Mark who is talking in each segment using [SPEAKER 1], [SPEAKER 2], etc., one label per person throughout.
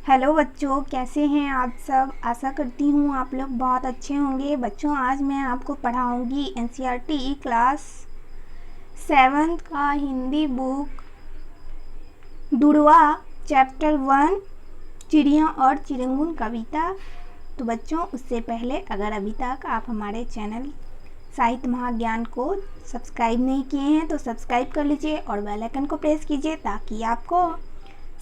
[SPEAKER 1] Hello बच्चों, कैसे हैं आप सब। आशा करती हूँ आप लोग बहुत अच्छे होंगे। बच्चों, आज मैं आपको पढ़ाऊँगी एनसीईआरटी क्लास 7 का हिंदी बुक दुड़वा चैप्टर 1 चिड़िया और चिरंगुन कविता। तो बच्चों, उससे पहले अगर अभी तक आप हमारे चैनल साहित्य महाज्ञान को सब्सक्राइब नहीं किए हैं तो सब्सक्राइब कर लीजिए और बेल आइकन को प्रेस कीजिए ताकि आपको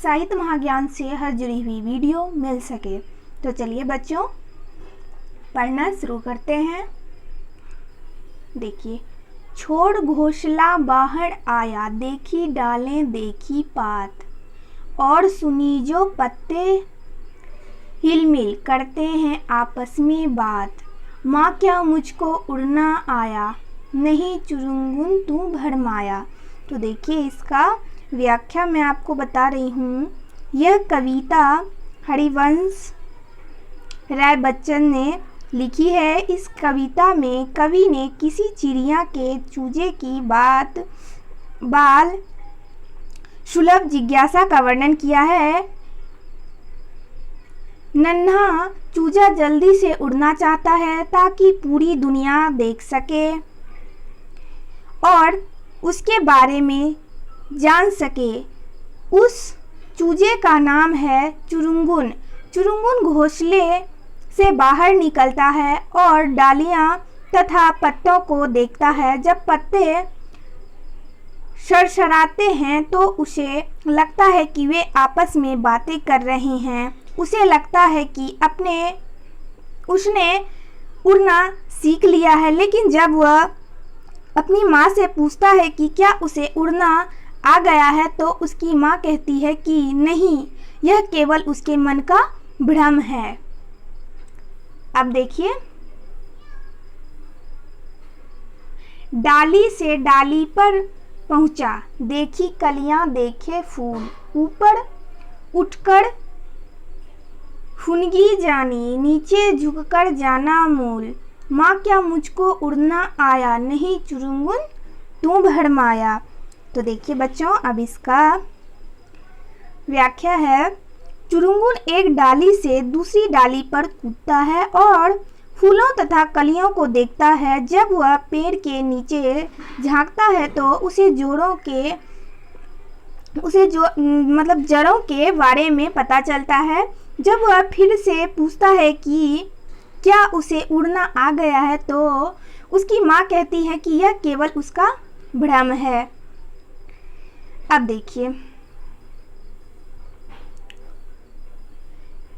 [SPEAKER 1] साहित्य महाज्ञान से हर जुड़ी हुई वीडियो मिल सके। तो चलिए बच्चों, पढ़ना शुरू करते हैं। देखिए, छोड़ घोंसला बाहर आया, देखी डालें देखी पात, और सुनी जो पत्ते हिलमिल करते हैं आपस में बात। माँ क्या मुझको उड़ना आया, नहीं चुरुंगुन तू भरमाया। तो देखिए, इसका व्याख्या मैं आपको बता रही हूँ। यह कविता हरिवंश राय बच्चन ने लिखी है। इस कविता में कवि ने किसी चिड़िया के चूजे की बाल सुलभ जिज्ञासा का वर्णन किया है। नन्हा चूजा जल्दी से उड़ना चाहता है ताकि पूरी दुनिया देख सके और उसके बारे में जान सके। उस चूजे का नाम है चुरुंगुन। चुरुंगुन घोंसले से बाहर निकलता है और डालियां तथा पत्तों को देखता है। जब पत्ते सरसराते हैं तो उसे लगता है कि वे आपस में बातें कर रहे हैं। उसे लगता है कि उसने उड़ना सीख लिया है। लेकिन जब वह अपनी माँ से पूछता है कि क्या उसे उड़ना आ गया है तो उसकी माँ कहती है कि नहीं, यह केवल उसके मन का भ्रम है। अब देखिए, डाली से डाली पर पहुंचा, देखी कलियां देखे फूल, ऊपर उठकर फुनगी जानी, नीचे झुककर जाना मूल। माँ क्या मुझको उड़ना आया, नहीं चुरुंगुन तू भरमाया। तो देखिए बच्चों, अब इसका व्याख्या है। चुरुंगुन एक डाली से दूसरी डाली पर कूदता है और फूलों तथा कलियों को देखता है। जब वह पेड़ के नीचे झांकता है तो उसे जड़ों के बारे में पता चलता है। जब वह फिर से पूछता है कि क्या उसे उड़ना आ गया है तो उसकी माँ कहती है कि यह केवल उसका भ्रम है। अब देखिए,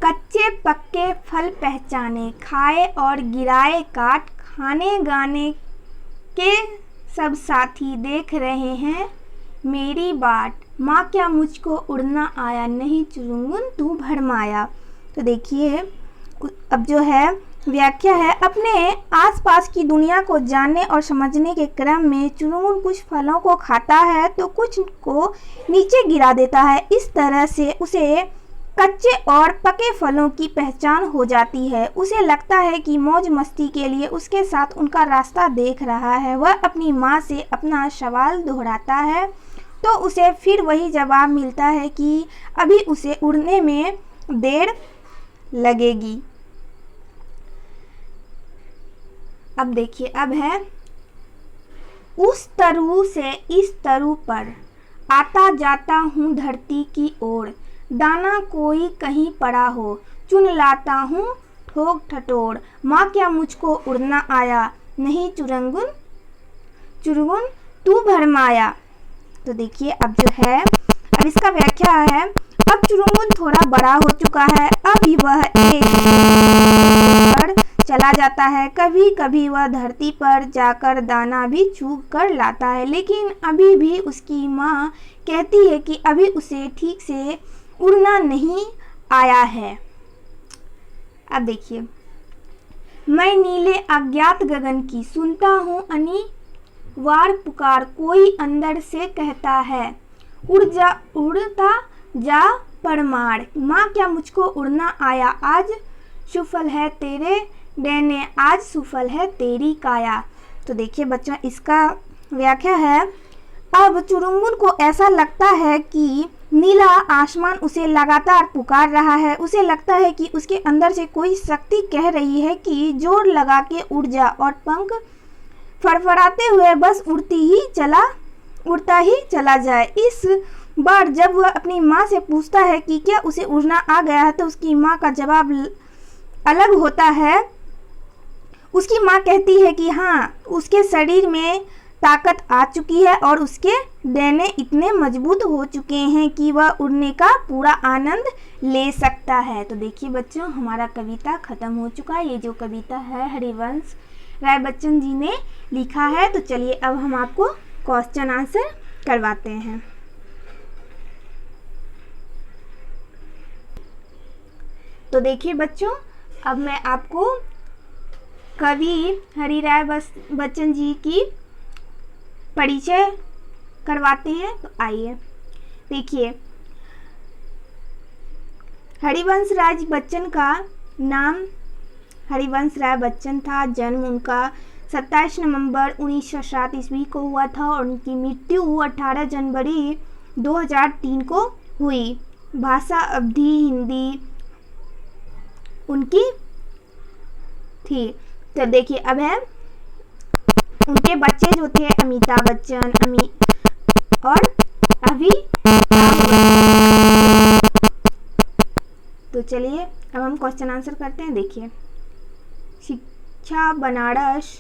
[SPEAKER 1] कच्चे पक्के फल पहचाने, खाए और गिराए काट, खाने गाने के सब साथी देख रहे हैं मेरी बाट। माँ क्या मुझको उड़ना आया, नहीं चुरुंगुन तू भरमाया। तो देखिए, अब जो है व्याख्या है। अपने आसपास की दुनिया को जानने और समझने के क्रम में चुरुंगुन कुछ फलों को खाता है तो कुछ को नीचे गिरा देता है। इस तरह से उसे कच्चे और पके फलों की पहचान हो जाती है। उसे लगता है कि मौज मस्ती के लिए उसके साथ उनका रास्ता देख रहा है। वह अपनी माँ से अपना सवाल दोहराता है तो उसे फिर वही जवाब मिलता है कि अभी उसे उड़ने में देर लगेगी। अब देखिए, अब है, उस तरु से इस तरु पर आता जाता हूँ धरती की ओर, दाना कोई कहीं पड़ा हो चुन लाता हूँ ठोक ठटोर। माँ क्या मुझको उड़ना आया, नहीं चुरुंगुन तू भरमाया। तो देखिए, अब जो है, अब इसका व्याख्या है। अब चुरुंगुन थोड़ा बड़ा हो चुका है। अभी वह एक पर चला जाता है। कभी कभी वह धरती पर जाकर दाना भी चुग कर लाता है। लेकिन अभी भी उसकी माँ कहती है कि अभी उसे ठीक से उड़ना नहीं आया है। अब देखिए, मैं नीले अज्ञात गगन की सुनता हूँ अनिवार्य पुकार, कोई अंदर से कहता है उड़ता जा परमार। माँ क्या मुझको उड़ना आया, आज सुफल है तेरे डैने, आज सुफल है तेरी काया। तो देखिए बच्चों, इसका व्याख्या है। अब चुरुंगुन को ऐसा लगता है कि नीला आसमान उसे लगातार पुकार रहा है। उसे लगता है कि उसके अंदर से कोई शक्ति कह रही है कि जोर लगा के उड़ जा, और पंख फड़फड़ाते हुए बस उड़ता ही चला जाए। इस बार जब वह अपनी माँ से पूछता है कि क्या उसे उड़ना आ गया है, तो उसकी माँ का जवाब अलग होता है। उसकी माँ कहती है कि हाँ, उसके शरीर में ताकत आ चुकी है और उसके डंडे इतने मजबूत हो चुके हैं कि वह उड़ने का पूरा आनंद ले सकता है। तो देखिए बच्चों, हमारा कविता ख़त्म हो चुका है। ये जो कविता है हरिवंश राय बच्चन जी ने लिखा है। तो चलिए अब हम आपको क्वेश्चन आंसर करवाते हैं। तो देखिए बच्चों, अब मैं आपको कवि हरिराय बच्चन जी की परिचय करवाते हैं। तो आइए देखिए, हरिवंश राय बच्चन का नाम हरिवंश राय बच्चन था। जन्म उनका 27 नवंबर 1907 ईस्वी को हुआ था और उनकी मृत्यु 18 जनवरी 2003 को हुई। भाषा अवधी हिंदी उनकी थी। तो देखिए अब है उनके बच्चे जो थे अमिताभ बच्चन और तो चलिए अब हम क्वेश्चन आंसर करते हैं। देखिए, शिक्षा बनारस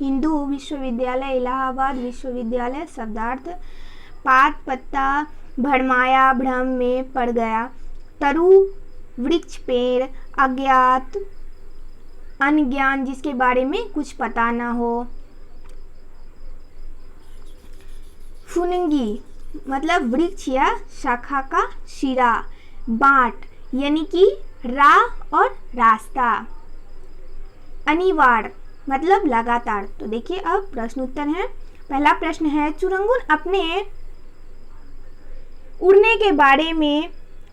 [SPEAKER 1] हिंदू विश्वविद्यालय इलाहाबाद विश्वविद्यालय शब्दार्थ पात पत्ता भरमाया भ्रम में पड़ गया, तरु वृक्ष पेड़, अज्ञात अनज्ञान जिसके बारे में कुछ पता ना हो, फुनगी मतलब वृक्ष या शाखा का शिरा, बाट यानी कि राह और रास्ता, अनिवार्य मतलब लगातार। तो देखिए अब प्रश्न उत्तर है। पहला प्रश्न है, चुरंगुन अपने उड़ने के बारे में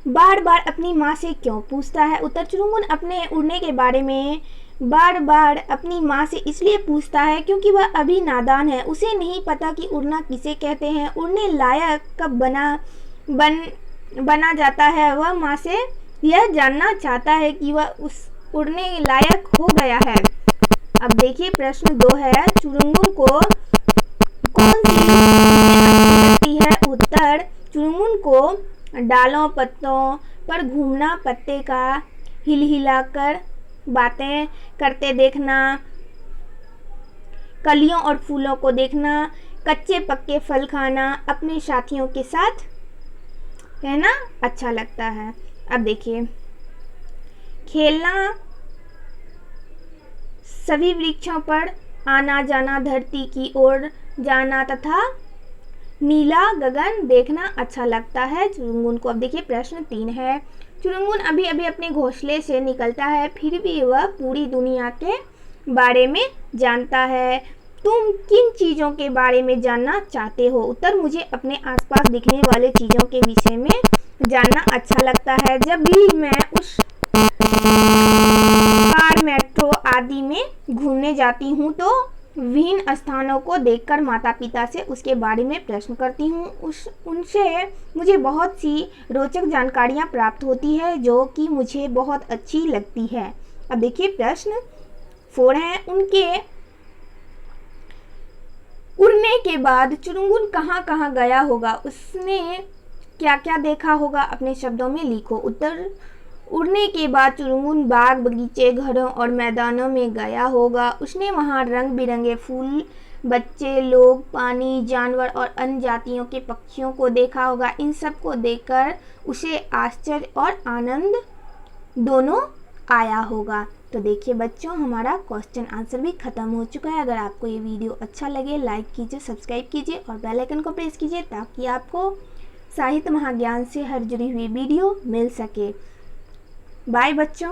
[SPEAKER 1] बार बार अपनी माँ से क्यों पूछता है? उत्तर, चुरंगुन अपने उड़ने के बारे में बार बार अपनी माँ से इसलिए पूछता है क्योंकि वह अभी नादान है। उसे नहीं पता कि उड़ना किसे कहते हैं, उड़ने लायक कब बना जाता है। वह माँ से यह जानना चाहता है कि वह उस उड़ने लायक हो गया है। अब देखिए प्रश्न 2 है, चुरंगुन को कौन सी अच्छी लगती है? उत्तर, चुरंगुन को डालों पत्तों पर घूमना, पत्ते का हिलहिलाकर बातें करते देखना, कलियों और फूलों को देखना, कच्चे पक्के फल खाना, अपने साथियों के साथ रहना अच्छा लगता है। अब देखिए, खेलना, सभी वृक्षों पर आना जाना, धरती की ओर जाना तथा नीला गगन देखना अच्छा लगता है चुरंगुन को। अब देखिए प्रश्न 3 है, चुरंगुन अभी अभी अपने घोंसले से निकलता है, फिर भी वह पूरी दुनिया के बारे में जानता है। तुम किन चीज़ों के बारे में जानना चाहते हो? उत्तर, मुझे अपने आसपास दिखने वाले चीज़ों के विषय में जानना अच्छा लगता है। जब भी मैं उस कार, मेट्रो आदि में घूमने जाती हूँ तो विभिन्न स्थानों को देखकर माता पिता से उसके बारे में प्रश्न करती हूँ। उनसे मुझे बहुत सी रोचक जानकारियाँ प्राप्त होती है जो कि मुझे बहुत अच्छी लगती है। अब देखिए प्रश्न 4 है, उनके उड़ने के बाद चुरंगुन कहाँ कहाँ गया होगा? उसने क्या क्या देखा होगा? अपने शब्दों में लिखो। उत्तर, उड़ने के बाद चुरंगुन बाग बगीचे, घरों और मैदानों में गया होगा। उसने वहाँ रंग बिरंगे फूल, बच्चे, लोग, पानी, जानवर और अन्य जातियों के पक्षियों को देखा होगा। इन सब को देखकर उसे आश्चर्य और आनंद दोनों आया होगा। तो देखिए बच्चों, हमारा क्वेश्चन आंसर भी ख़त्म हो चुका है। अगर आपको ये वीडियो अच्छा लगे, लाइक कीजिए, सब्सक्राइब कीजिए और बेल आइकन को प्रेस कीजिए ताकि आपको साहित्य महाज्ञान से हर जुड़ी हुई वीडियो मिल सके। बाय बच्चों।